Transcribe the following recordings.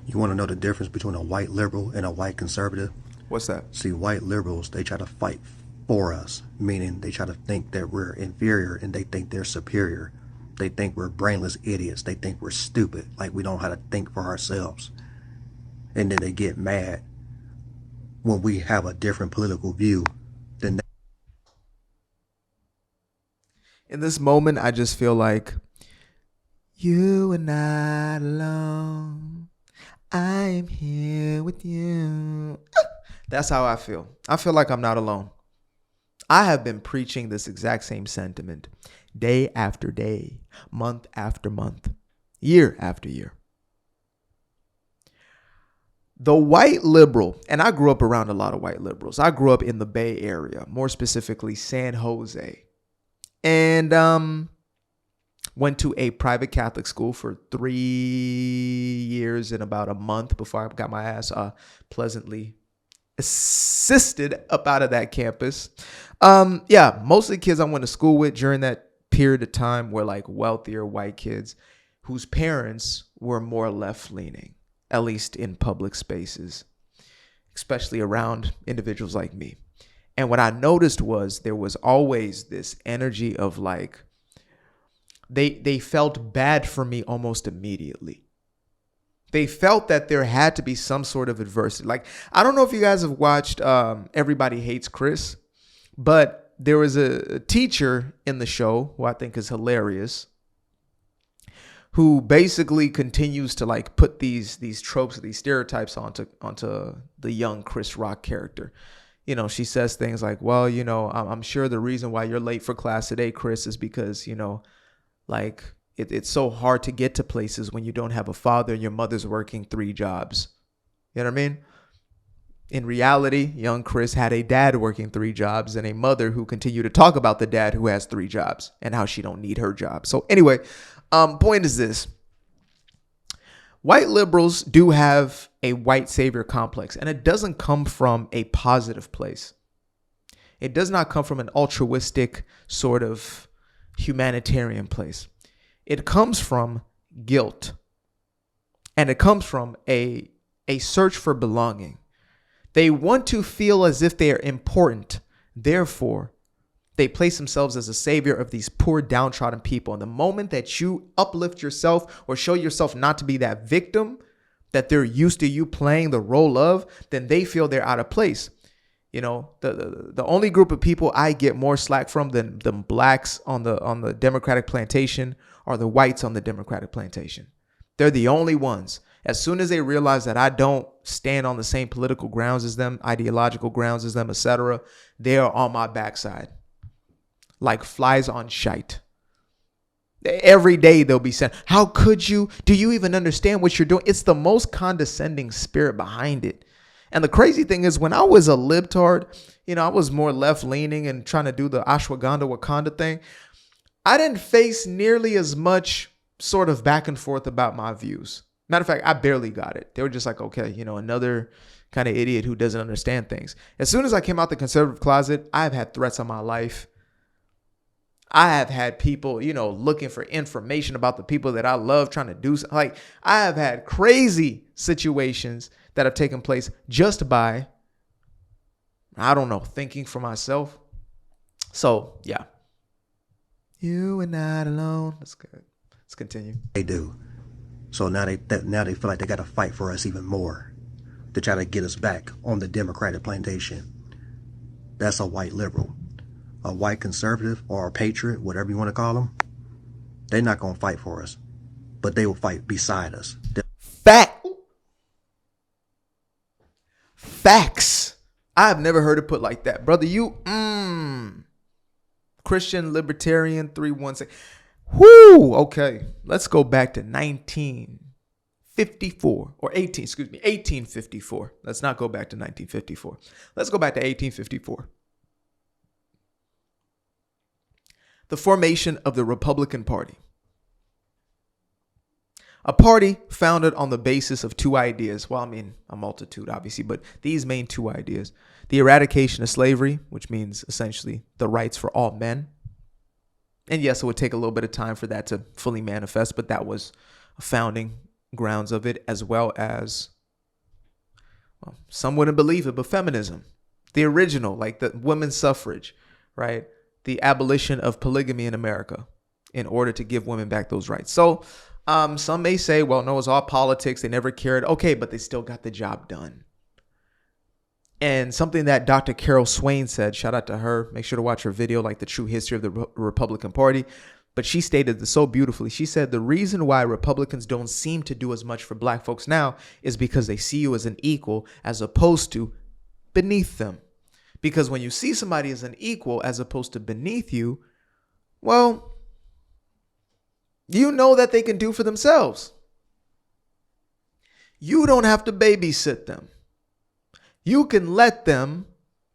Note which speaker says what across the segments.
Speaker 1: You want to know the difference between a white liberal and a white conservative?
Speaker 2: What's that?
Speaker 1: See, white liberals, they try to fight for us, meaning they try to think that we're inferior and they think they're superior. They think we're brainless idiots. They think we're stupid, like we don't know how to think for ourselves. And then they get mad when we have a different political view than they.
Speaker 2: In this moment, I just feel like you are not alone. I am here with you. That's how I feel. I feel like I'm not alone. I have been preaching this exact same sentiment day after day, month after month, year after year. The white liberal, and I grew up around a lot of white liberals. I grew up in the Bay Area, more specifically San Jose, and went to a private Catholic school for 3 years and about a month before I got my ass pleasantly assisted up out of that campus. Most of the kids I went to school with during that period of time were like wealthier white kids whose parents were more left-leaning, at least in public spaces, especially around individuals like me. And what I noticed was there was always this energy of like, they felt bad for me almost immediately. They felt that there had to be some sort of adversity. Like, I don't know if you guys have watched Everybody Hates Chris, but there was a teacher in the show who I think is hilarious, who basically continues to like put these tropes, these stereotypes onto the young Chris Rock character. You know, she says things like, well, you know, I'm sure the reason why you're late for class today, Chris, is because, you know, like it's so hard to get to places when you don't have a father and your mother's working 3 jobs. You know what I mean? In reality, young Chris had a dad working 3 jobs and a mother who continued to talk about the dad who has 3 jobs and how she don't need her job. So anyway, point is this. White liberals do have a white savior complex, and it doesn't come from a positive place. It does not come from an altruistic sort of humanitarian place. It comes from guilt, and it comes from a search for belonging. They want to feel as if they are important. Therefore, they place themselves as a savior of these poor, downtrodden people. And the moment that you uplift yourself or show yourself not to be that victim that they're used to you playing the role of, then they feel they're out of place. You know, the only group of people I get more slack from than blacks on the Democratic plantation are the whites on the Democratic plantation. They're the only ones. As soon as they realize that I don't stand on the same political grounds as them, ideological grounds as them, etc., they are on my backside like flies on shite. Every day they'll be saying, how could you? Do you even understand what you're doing? It's the most condescending spirit behind it. And the crazy thing is, when I was a libtard, you know, I was more left leaning and trying to do the ashwagandha Wakanda thing. I didn't face nearly as much sort of back and forth about my views. Matter of fact, I barely got it. They were just like, okay, you know, another kind of idiot who doesn't understand things. As soon as I came out the conservative closet, I've had threats on my life. I have had people, you know, looking for information about the people that I love, trying to do something. Like, I have had crazy situations that have taken place just by, I don't know, thinking for myself. So, yeah. You are not alone. That's good. Let's continue.
Speaker 1: They do. So now they feel like they got to fight for us even more to try to get us back on the Democratic plantation. That's a white liberal. A white conservative or a patriot, whatever you want to call them, they're not going to fight for us, but they will fight beside us.
Speaker 2: Facts. I've never heard it put like that. Brother, you, Christian Libertarian 316. Whoo, okay. Let's go back to 1954 or 1854. Let's not go back to 1954. Let's go back to 1854. The formation of the Republican Party. A party founded on the basis of 2 ideas. Well, I mean, a multitude, obviously, but these main 2 ideas. The eradication of slavery, which means essentially the rights for all men. And yes, it would take a little bit of time for that to fully manifest, but that was a founding grounds of it, as well as, well, some wouldn't believe it, but feminism, the original, like the women's suffrage, right? The abolition of polygamy in America in order to give women back those rights. So some may say, well, no, it's all politics. They never cared. Okay, but they still got the job done. And something that Dr. Carol Swain said, shout out to her. Make sure to watch her video, like the true history of the Republican Party. But she stated this so beautifully. She said, the reason why Republicans don't seem to do as much for black folks now is because they see you as an equal as opposed to beneath them. Because when you see somebody as an equal as opposed to beneath you, well, you know that they can do for themselves. You don't have to babysit them. You can let them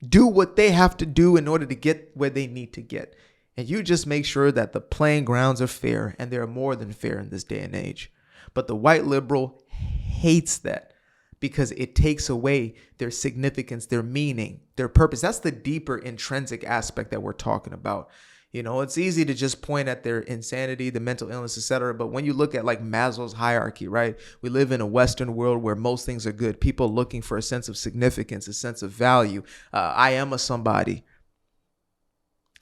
Speaker 2: do what they have to do in order to get where they need to get. And you just make sure that the playing grounds are fair, and they're more than fair in this day and age. But the white liberal hates that because it takes away their significance, their meaning, their purpose. That's the deeper intrinsic aspect that we're talking about. You know, it's easy to just point at their insanity, the mental illness, etc. But when you look at like Maslow's hierarchy, right? We live in a Western world where most things are good. People looking for a sense of significance, a sense of value. I am a somebody.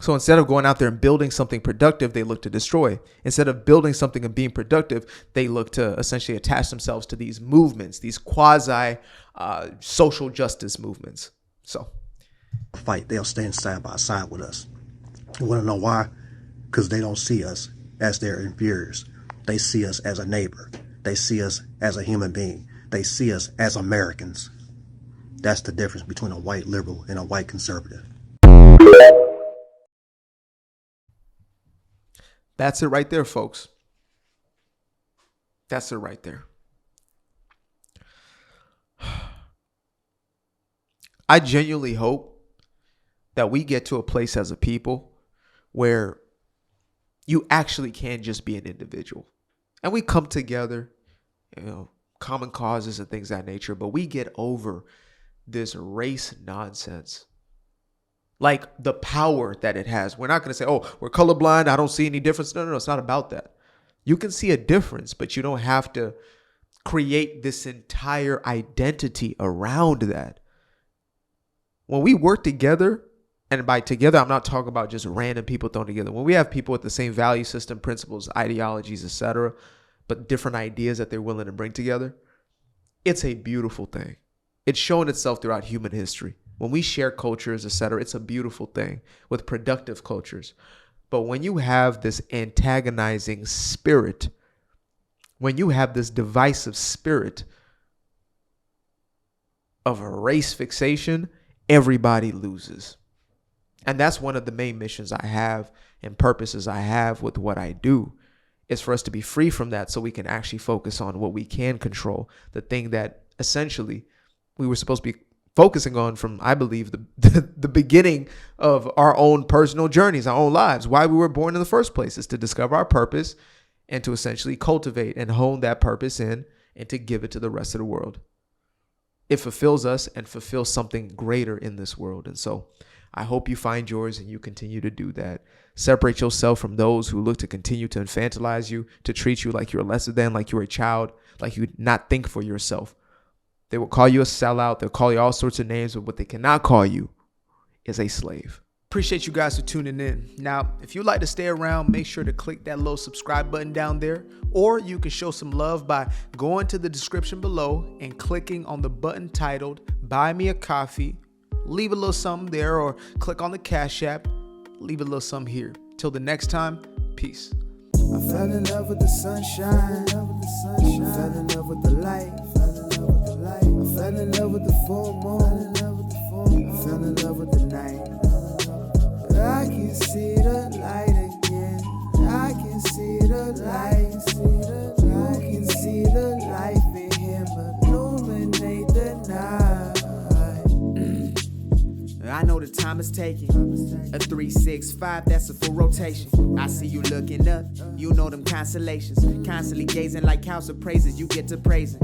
Speaker 2: So instead of going out there and building something productive, they look to destroy. Instead of building something and being productive, they look to essentially attach themselves to these movements, these quasi social justice movements. So
Speaker 1: fight, they'll stand side by side with us. You want to know why? Because they don't see us as their inferiors. They see us as a neighbor. They see us as a human being. They see us as Americans. That's the difference between a white liberal and a white conservative.
Speaker 2: That's it right there, folks. That's it right there. I genuinely hope that we get to a place as a people where you actually can just be an individual. And we come together, you know, common causes and things of that nature, but we get over this race nonsense. Like the power that it has. We're not going to say, oh, we're colorblind, I don't see any difference. No, it's not about that. You can see a difference, but you don't have to create this entire identity around that. When we work together, and by together, I'm not talking about just random people thrown together. When we have people with the same value system, principles, ideologies, etc., but different ideas that they're willing to bring together, it's a beautiful thing. It's shown itself throughout human history. When we share cultures, etc., it's a beautiful thing with productive cultures. But when you have this antagonizing spirit, when you have this divisive spirit of a race fixation, everybody loses. And that's one of the main missions I have and purposes I have with what I do, is for us to be free from that so we can actually focus on what we can control, the thing that essentially we were supposed to be focusing on from, I believe, the beginning of our own personal journeys, our own lives, why we were born in the first place, is to discover our purpose and to essentially cultivate and hone that purpose in and to give it to the rest of the world. It fulfills us and fulfills something greater in this world. And so I hope you find yours and you continue to do that. Separate yourself from those who look to continue to infantilize you, to treat you like you're lesser than, like you're a child, like you not think for yourself. They will call you a sellout. They'll call you all sorts of names, but what they cannot call you is a slave. Appreciate you guys for tuning in. Now, if you'd like to stay around, make sure to click that little subscribe button down there, or you can show some love by going to the description below and clicking on the button titled Buy Me a Coffee. Leave a little something there, or click on the Cash App. Leave a little something here. Till the next time, peace.
Speaker 3: I fell in love with the sunshine. I fell in love with the light. I fell in love with the full moon. I fell in love with the night. But I can see the light again. I can see the light. You can see the life in him illuminate the night. I know the time is taking a 3, 6, 5, that's a full rotation. I see you looking up, you know them constellations. Constantly gazing like house of praises, you get to praising.